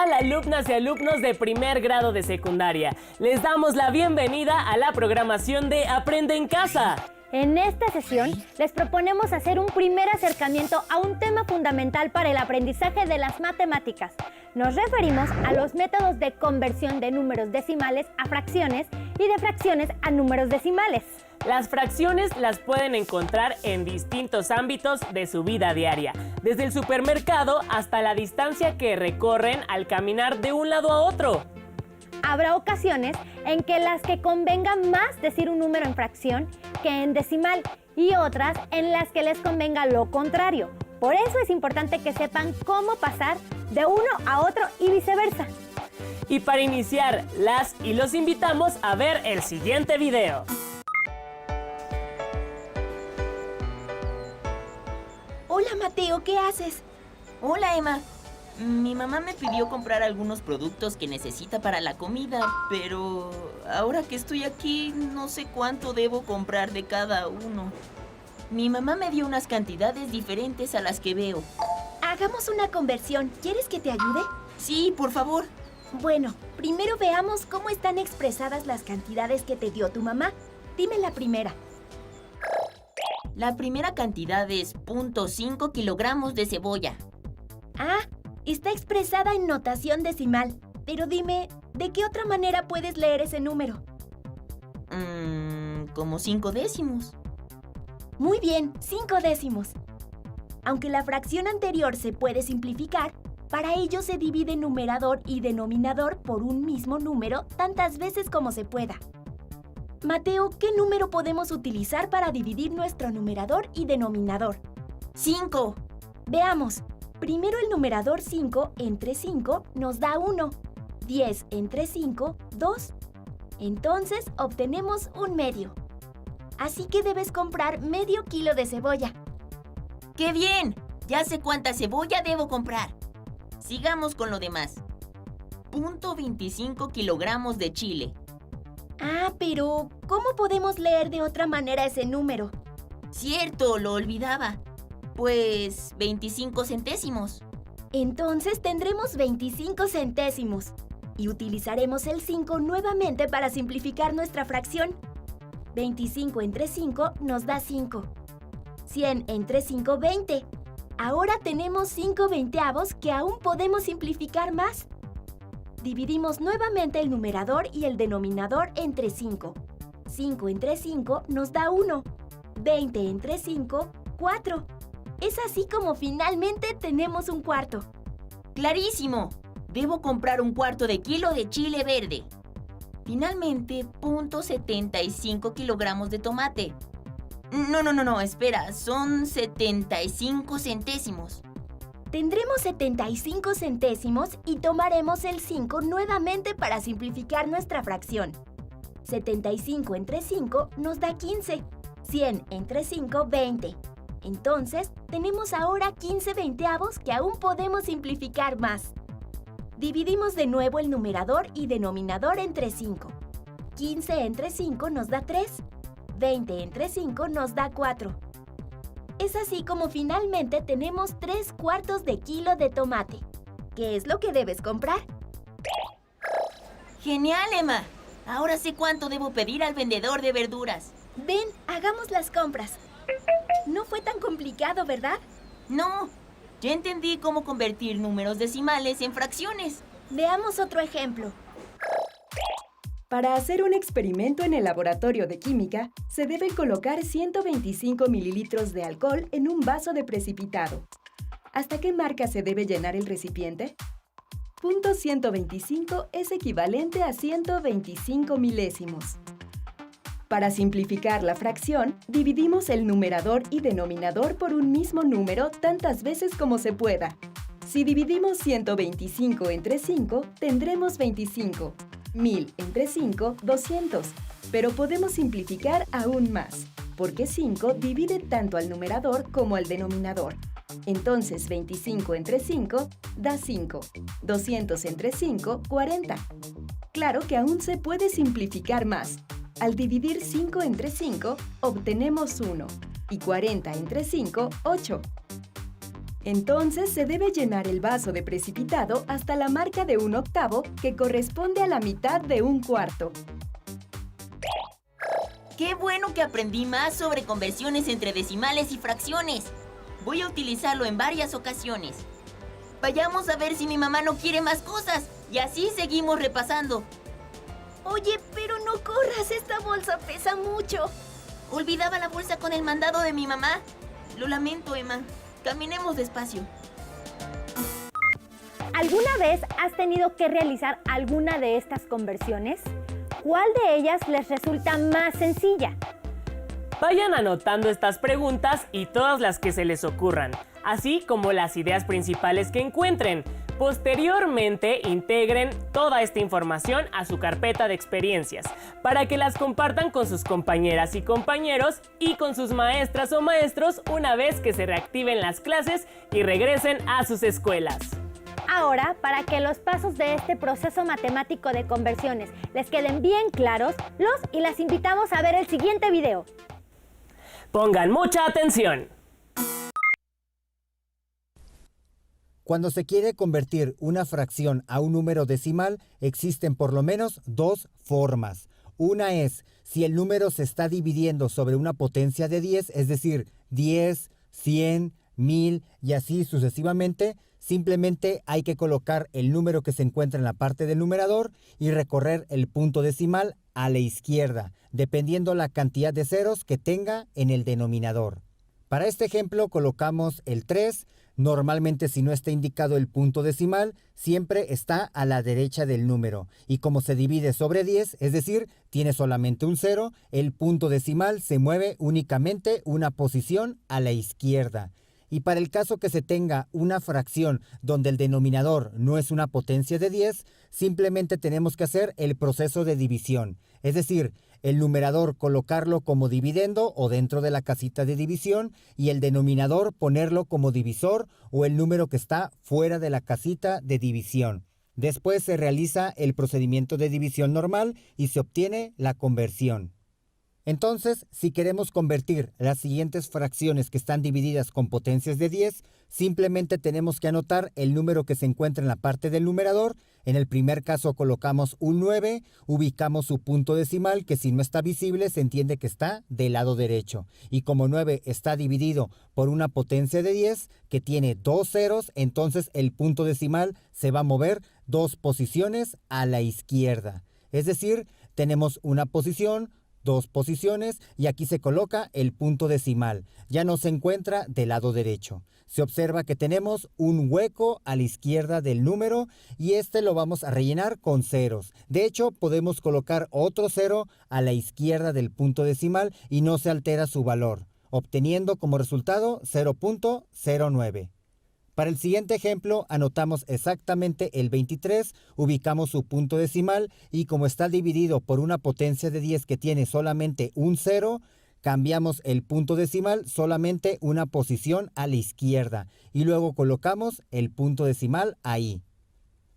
tal, alumnas y alumnos de primer grado de secundaria? Les damos la bienvenida a la programación de Aprende en Casa. En esta sesión les proponemos hacer un primer acercamiento a un tema fundamental para el aprendizaje de las matemáticas. Nos referimos a los métodos de conversión de números decimales a fracciones y de fracciones a números decimales. Las fracciones las pueden encontrar en distintos ámbitos de su vida diaria, desde el supermercado hasta la distancia que recorren al caminar de un lado a otro. Habrá ocasiones en que las que convenga más decir un número en fracción que en decimal y otras en las que les convenga lo contrario. Por eso es importante que sepan cómo pasar de uno a otro y viceversa. Y para iniciar, las y los invitamos a ver el siguiente video. Hola Mateo, ¿qué haces? Hola Emma, mi mamá me pidió comprar algunos productos que necesita para la comida, pero ahora que estoy aquí no sé cuánto debo comprar de cada uno. Mi mamá me dio unas cantidades diferentes a las que veo. Hagamos una conversión. ¿Quieres que te ayude? Sí, por favor. Bueno, primero veamos cómo están expresadas las cantidades que te dio tu mamá. Dime la primera. La primera cantidad es 0.5 kilogramos de cebolla. Ah, está expresada en notación decimal. Pero dime, ¿de qué otra manera puedes leer ese número? Como 5 décimos. Muy bien, 5 décimos. Aunque la fracción anterior se puede simplificar, para ello se divide numerador y denominador por un mismo número tantas veces como se pueda. Mateo, ¿qué número podemos utilizar para dividir nuestro numerador y denominador? 5. Veamos. Primero el numerador 5 entre 5 nos da 1. 10 entre 5, 2. Entonces obtenemos un medio. Así que debes comprar medio kilo de cebolla. ¡Qué bien! Ya sé cuánta cebolla debo comprar. Sigamos con lo demás. 0.25 kilogramos de chile. Ah, pero ¿cómo podemos leer de otra manera ese número? Cierto, lo olvidaba. Pues 25 centésimos. Entonces tendremos 25 centésimos. Y utilizaremos el 5 nuevamente para simplificar nuestra fracción. 25 entre 5 nos da 5. 100 entre 5, 20. Ahora tenemos 5 veinteavos que aún podemos simplificar más. Dividimos nuevamente el numerador y el denominador entre 5. 5 entre 5 nos da 1. 20 entre 5, 4. Es así como finalmente tenemos un cuarto. ¡Clarísimo! Debo comprar un cuarto de kilo de chile verde. Finalmente, 0.75 kilogramos de tomate. No, espera, son 75 centésimos. Tendremos 75 centésimos y tomaremos el 5 nuevamente para simplificar nuestra fracción. 75 entre 5 nos da 15. 100 entre 5, 20. Entonces, tenemos ahora 15 veinteavos que aún podemos simplificar más. Dividimos de nuevo el numerador y denominador entre 5. 15 entre 5 nos da 3. 20 entre 5 nos da 4. Es así como finalmente tenemos 3 cuartos de kilo de tomate. ¿Qué es lo que debes comprar? ¡Genial, Emma! Ahora sé cuánto debo pedir al vendedor de verduras. Ven, hagamos las compras. No fue tan complicado, ¿verdad? No, ya entendí cómo convertir números decimales en fracciones. Veamos otro ejemplo. Para hacer un experimento en el laboratorio de química, se debe colocar 125 mililitros de alcohol en un vaso de precipitado. ¿Hasta qué marca se debe llenar el recipiente? Punto 125 es equivalente a 125 milésimos. Para simplificar la fracción, dividimos el numerador y denominador por un mismo número tantas veces como se pueda. Si dividimos 125 entre 5, tendremos 25. 1000 entre 5, 200. Pero podemos simplificar aún más, porque 5 divide tanto al numerador como al denominador. Entonces 25 entre 5 da 5. 200 entre 5, 40. Claro que aún se puede simplificar más. Al dividir 5 entre 5, obtenemos 1. Y 40 entre 5, 8. Entonces se debe llenar el vaso de precipitado hasta la marca de 1/8, que corresponde a la mitad de 1/4. ¡Qué bueno que aprendí más sobre conversiones entre decimales y fracciones! Voy a utilizarlo en varias ocasiones. Vayamos a ver si mi mamá no quiere más cosas y así seguimos repasando. Oye, pero no corras, esta bolsa pesa mucho. Olvidaba la bolsa con el mandado de mi mamá. Lo lamento, Emma. Caminemos despacio. ¿Alguna vez has tenido que realizar alguna de estas conversiones? ¿Cuál de ellas les resulta más sencilla? Vayan anotando estas preguntas y todas las que se les ocurran, así como las ideas principales que encuentren. Posteriormente, integren toda esta información a su carpeta de experiencias para que las compartan con sus compañeras y compañeros y con sus maestras o maestros una vez que se reactiven las clases y regresen a sus escuelas. Ahora, para que los pasos de este proceso matemático de conversiones les queden bien claros, los y las invitamos a ver el siguiente video. Pongan mucha atención. Cuando se quiere convertir una fracción a un número decimal, existen por lo menos dos formas. Una es si el número se está dividiendo sobre una potencia de 10, es decir, 10, 100, 1000 y así sucesivamente. Simplemente hay que colocar el número que se encuentra en la parte del numerador y recorrer el punto decimal a la izquierda, dependiendo la cantidad de ceros que tenga en el denominador. Para este ejemplo colocamos el 3. Normalmente, si no está indicado el punto decimal, siempre está a la derecha del número. Y como se divide sobre 10, es decir, tiene solamente un 0, el punto decimal se mueve únicamente una posición a la izquierda. Y para el caso que se tenga una fracción donde el denominador no es una potencia de 10, simplemente tenemos que hacer el proceso de división. Es decir, el numerador colocarlo como dividendo o dentro de la casita de división y el denominador ponerlo como divisor o el número que está fuera de la casita de división. Después se realiza el procedimiento de división normal y se obtiene la conversión. Entonces, si queremos convertir las siguientes fracciones que están divididas con potencias de 10, simplemente tenemos que anotar el número que se encuentra en la parte del numerador. En el primer caso colocamos un 9, ubicamos su punto decimal, que si no está visible se entiende que está del lado derecho. Y como 9 está dividido por una potencia de 10 que tiene dos ceros, entonces el punto decimal se va a mover 2 posiciones a la izquierda. Es decir, tenemos una posición, 2 posiciones y aquí se coloca el punto decimal. Ya no se encuentra del lado derecho. Se observa que tenemos un hueco a la izquierda del número y este lo vamos a rellenar con ceros. De hecho, podemos colocar otro 0 a la izquierda del punto decimal y no se altera su valor, obteniendo como resultado 0.09. Para el siguiente ejemplo, anotamos exactamente el 23, ubicamos su punto decimal y como está dividido por una potencia de 10 que tiene solamente un 0, cambiamos el punto decimal solamente una posición a la izquierda y luego colocamos el punto decimal ahí.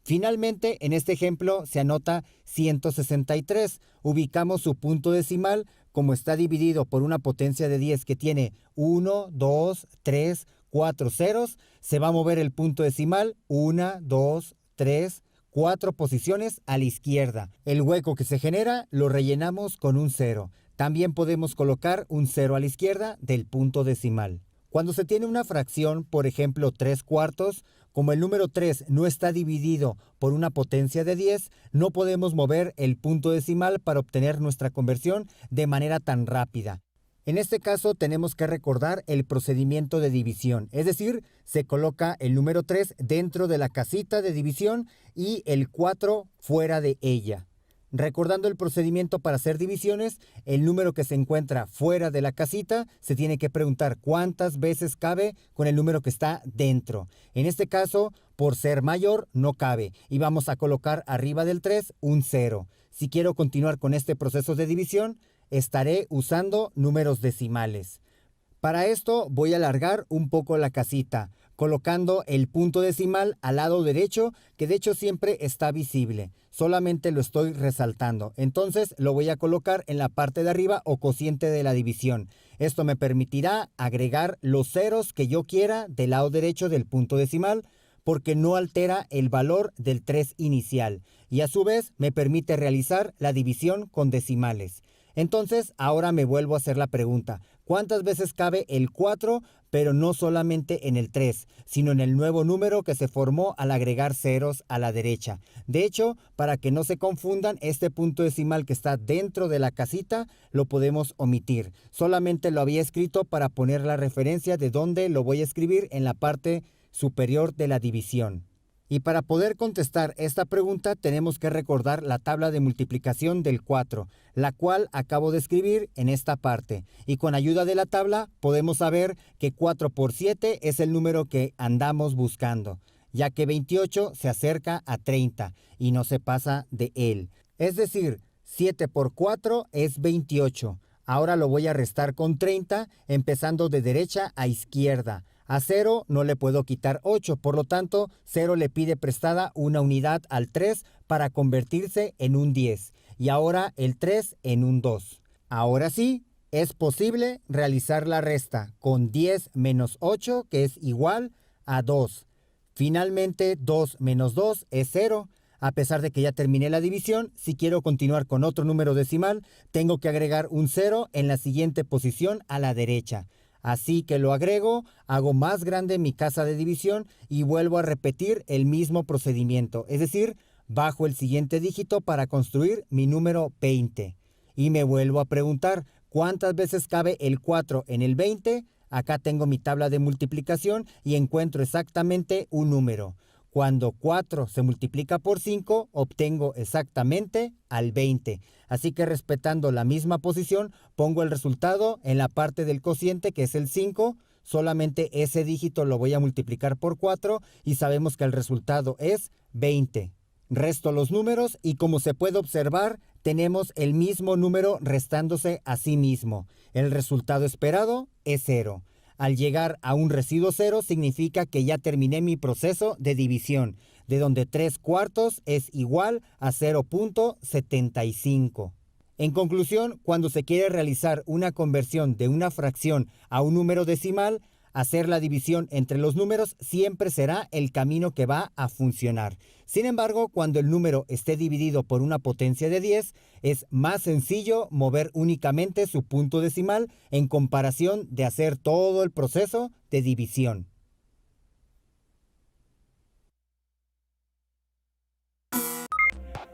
Finalmente, en este ejemplo se anota 163, ubicamos su punto decimal, como está dividido por una potencia de 10 que tiene 1, 2, 3, 4 ceros, se va a mover el punto decimal 1, 2, 3, 4 posiciones a la izquierda. El hueco que se genera lo rellenamos con un 0. También podemos colocar un 0 a la izquierda del punto decimal. Cuando se tiene una fracción, por ejemplo 3/4, como el número 3 no está dividido por una potencia de 10, no podemos mover el punto decimal para obtener nuestra conversión de manera tan rápida. En este caso tenemos que recordar el procedimiento de división, es decir, se coloca el número 3 dentro de la casita de división y el 4 fuera de ella. Recordando el procedimiento para hacer divisiones, el número que se encuentra fuera de la casita se tiene que preguntar cuántas veces cabe con el número que está dentro. En este caso, por ser mayor, no cabe y vamos a colocar arriba del 3 un 0. Si quiero continuar con este proceso de división, estaré usando números decimales. Para esto voy a alargar un poco la casita, colocando el punto decimal al lado derecho, que de hecho siempre está visible. Solamente lo estoy resaltando. Entonces lo voy a colocar en la parte de arriba o cociente de la división. Esto me permitirá agregar los ceros que yo quiera del lado derecho del punto decimal, porque no altera el valor del 3 inicial. Y a su vez me permite realizar la división con decimales. Entonces, ahora me vuelvo a hacer la pregunta, ¿cuántas veces cabe el 4, pero no solamente en el 3, sino en el nuevo número que se formó al agregar ceros a la derecha? De hecho, para que no se confundan, este punto decimal que está dentro de la casita lo podemos omitir. Solamente lo había escrito para poner la referencia de dónde lo voy a escribir en la parte superior de la división. Y para poder contestar esta pregunta tenemos que recordar la tabla de multiplicación del 4, la cual acabo de escribir en esta parte. Y con ayuda de la tabla podemos saber que 4 por 7 es el número que andamos buscando, ya que 28 se acerca a 30 y no se pasa de él. Es decir, 7 por 4 es 28. Ahora lo voy a restar con 30, empezando de derecha a izquierda. A 0 no le puedo quitar 8, por lo tanto 0 le pide prestada una unidad al 3 para convertirse en un 10 y ahora el 3 en un 2. Ahora sí, es posible realizar la resta con 10 menos 8, que es igual a 2. Finalmente 2 menos 2 es 0. A pesar de que ya terminé la división, si quiero continuar con otro número decimal, tengo que agregar un 0 en la siguiente posición a la derecha. Así que lo agrego, hago más grande mi casa de división y vuelvo a repetir el mismo procedimiento. Es decir, bajo el siguiente dígito para construir mi número 20. Y me vuelvo a preguntar, ¿cuántas veces cabe el 4 en el 20? Acá tengo mi tabla de multiplicación y encuentro exactamente un número. Cuando 4 se multiplica por 5, obtengo exactamente al 20. Así que respetando la misma posición, pongo el resultado en la parte del cociente, que es el 5. Solamente ese dígito lo voy a multiplicar por 4 y sabemos que el resultado es 20. Resto los números y como se puede observar, tenemos el mismo número restándose a sí mismo. El resultado esperado es 0. Al llegar a un residuo 0 significa que ya terminé mi proceso de división, de donde 3/4 es igual a 0.75. En conclusión, cuando se quiere realizar una conversión de una fracción a un número decimal, hacer la división entre los números siempre será el camino que va a funcionar. Sin embargo, cuando el número esté dividido por una potencia de 10, es más sencillo mover únicamente su punto decimal en comparación de hacer todo el proceso de división.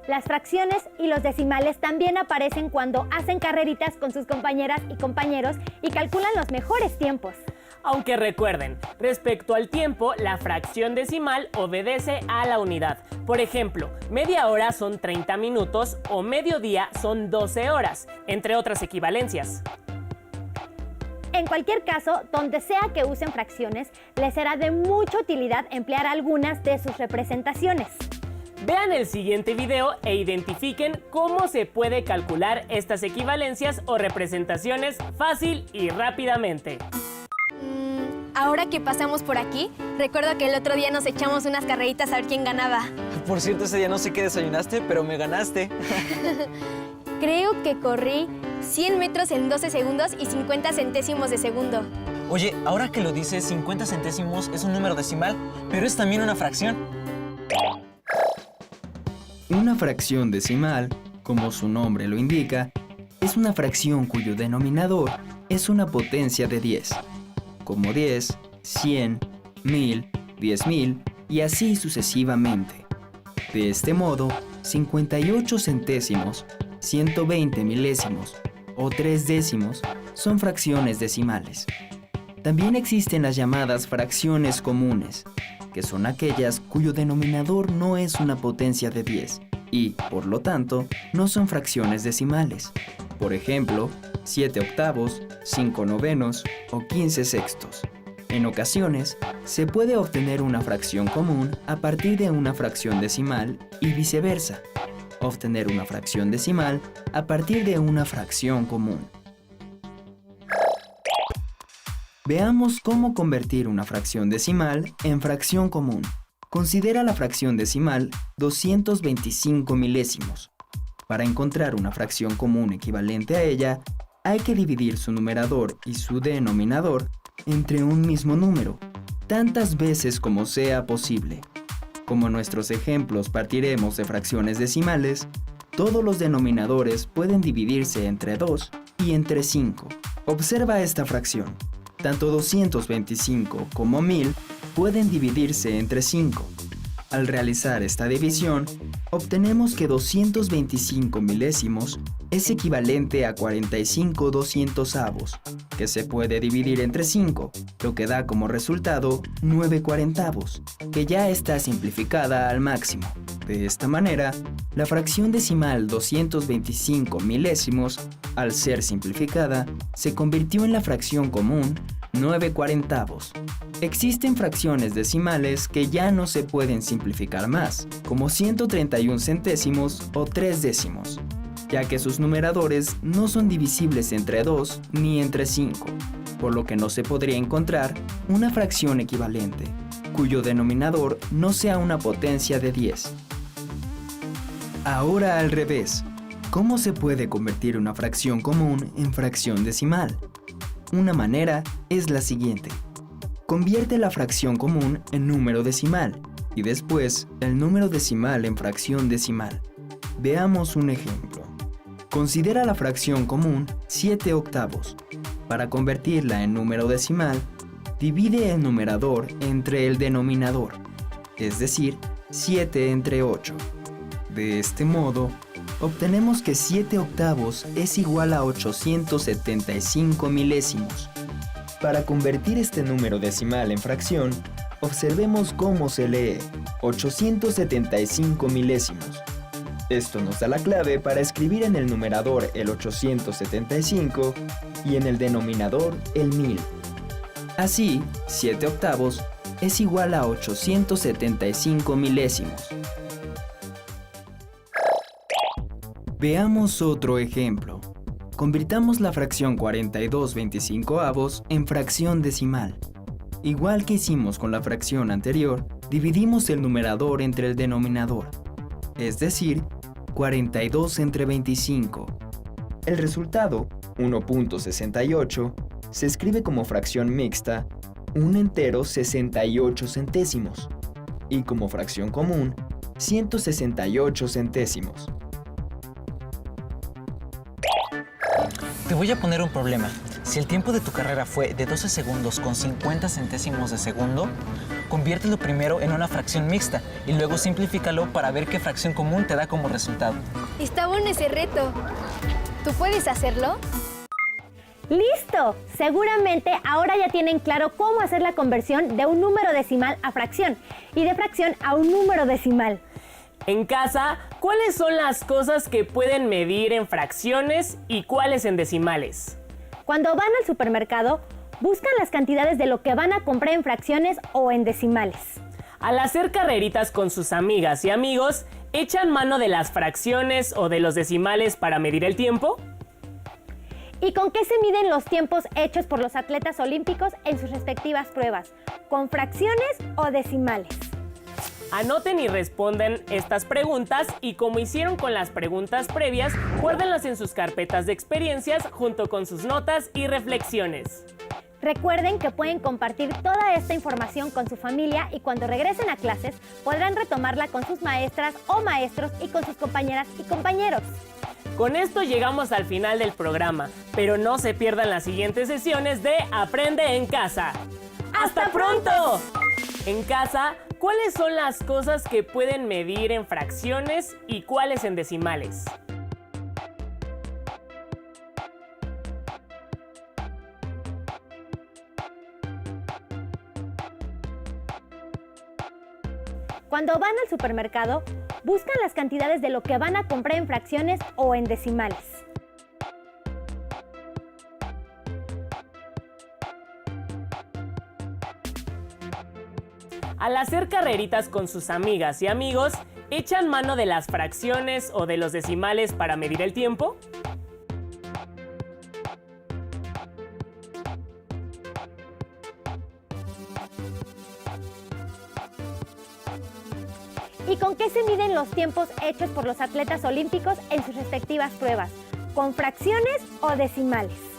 Las fracciones y los decimales también aparecen cuando hacen carreritas con sus compañeras y compañeros y calculan los mejores tiempos. Aunque recuerden, respecto al tiempo, la fracción decimal obedece a la unidad. Por ejemplo, media hora son 30 minutos o mediodía son 12 horas, entre otras equivalencias. En cualquier caso, donde sea que usen fracciones, les será de mucha utilidad emplear algunas de sus representaciones. Vean el siguiente video e identifiquen cómo se puede calcular estas equivalencias o representaciones fácil y rápidamente. Ahora que pasamos por aquí, recuerdo que el otro día nos echamos unas carreritas a ver quién ganaba. Por cierto, ese día no sé qué desayunaste, pero me ganaste. Creo que corrí 100 metros en 12 segundos y 50 centésimos de segundo. Oye, ahora que lo dices, 50 centésimos es un número decimal, pero es también una fracción. Una fracción decimal, como su nombre lo indica, es una fracción cuyo denominador es una potencia de 10. Como 10, 100, 1000, 10.000 y así sucesivamente. De este modo, 58 centésimos, 120 milésimos o 3 décimos son fracciones decimales. También existen las llamadas fracciones comunes, que son aquellas cuyo denominador no es una potencia de 10 y, por lo tanto, no son fracciones decimales. Por ejemplo, 7 octavos, 5 novenos o 15 sextos. En ocasiones, se puede obtener una fracción común a partir de una fracción decimal y viceversa. Obtener una fracción decimal a partir de una fracción común. Veamos cómo convertir una fracción decimal en fracción común. Considera la fracción decimal 225 milésimos. Para encontrar una fracción común equivalente a ella, hay que dividir su numerador y su denominador entre un mismo número, tantas veces como sea posible. Como en nuestros ejemplos partiremos de fracciones decimales, todos los denominadores pueden dividirse entre 2 y entre 5. Observa esta fracción. Tanto 225 como 1000 pueden dividirse entre 5. Al realizar esta división, obtenemos que 225 milésimos es equivalente a 45 200avos, que se puede dividir entre 5, lo que da como resultado 9 40avos, que ya está simplificada al máximo. De esta manera, la fracción decimal 225 milésimos, al ser simplificada, se convirtió en la fracción común 9 40avos. Existen fracciones decimales que ya no se pueden simplificar más, como 131 centésimos o 3 décimos, ya que sus numeradores no son divisibles entre 2 ni entre 5, por lo que no se podría encontrar una fracción equivalente, cuyo denominador no sea una potencia de 10. Ahora al revés, ¿cómo se puede convertir una fracción común en fracción decimal? Una manera es la siguiente. Convierte la fracción común en número decimal y después el número decimal en fracción decimal. Veamos un ejemplo. Considera la fracción común 7 octavos. Para convertirla en número decimal, divide el numerador entre el denominador, es decir, 7 entre 8. De este modo, obtenemos que 7 octavos es igual a 875 milésimos. Para convertir este número decimal en fracción, observemos cómo se lee 875 milésimos. Esto nos da la clave para escribir en el numerador el 875 y en el denominador el 1000. Así, 7 octavos es igual a 875 milésimos. Veamos otro ejemplo. Convirtamos la fracción 42 25avos en fracción decimal. Igual que hicimos con la fracción anterior, dividimos el numerador entre el denominador, es decir, 42 entre 25. El resultado, 1.68, se escribe como fracción mixta, un entero 68 centésimos, y como fracción común, 168 centésimos. Te voy a poner un problema. Si el tiempo de tu carrera fue de 12 segundos con 50 centésimos de segundo, conviértelo primero en una fracción mixta y luego simplifícalo para ver qué fracción común te da como resultado. Está bueno ese reto. ¿Tú puedes hacerlo? ¡Listo! Seguramente ahora ya tienen claro cómo hacer la conversión de un número decimal a fracción y de fracción a un número decimal. En casa, ¿cuáles son las cosas que pueden medir en fracciones y cuáles en decimales? Cuando van al supermercado, buscan las cantidades de lo que van a comprar en fracciones o en decimales. Al hacer carreritas con sus amigas y amigos, ¿echan mano de las fracciones o de los decimales para medir el tiempo? ¿Y con qué se miden los tiempos hechos por los atletas olímpicos en sus respectivas pruebas? ¿Con fracciones o decimales? Anoten y responden estas preguntas y como hicieron con las preguntas previas, guárdenlas en sus carpetas de experiencias junto con sus notas y reflexiones. Recuerden que pueden compartir toda esta información con su familia y cuando regresen a clases podrán retomarla con sus maestras o maestros y con sus compañeras y compañeros. Con esto llegamos al final del programa, pero no se pierdan las siguientes sesiones de Aprende en Casa. ¡Hasta pronto! En casa, ¿cuáles son las cosas que pueden medir en fracciones y cuáles en decimales? Cuando van al supermercado, buscan las cantidades de lo que van a comprar en fracciones o en decimales. Al hacer carreritas con sus amigas y amigos, ¿echan mano de las fracciones o de los decimales para medir el tiempo? ¿Y con qué se miden los tiempos hechos por los atletas olímpicos en sus respectivas pruebas? ¿Con fracciones o decimales?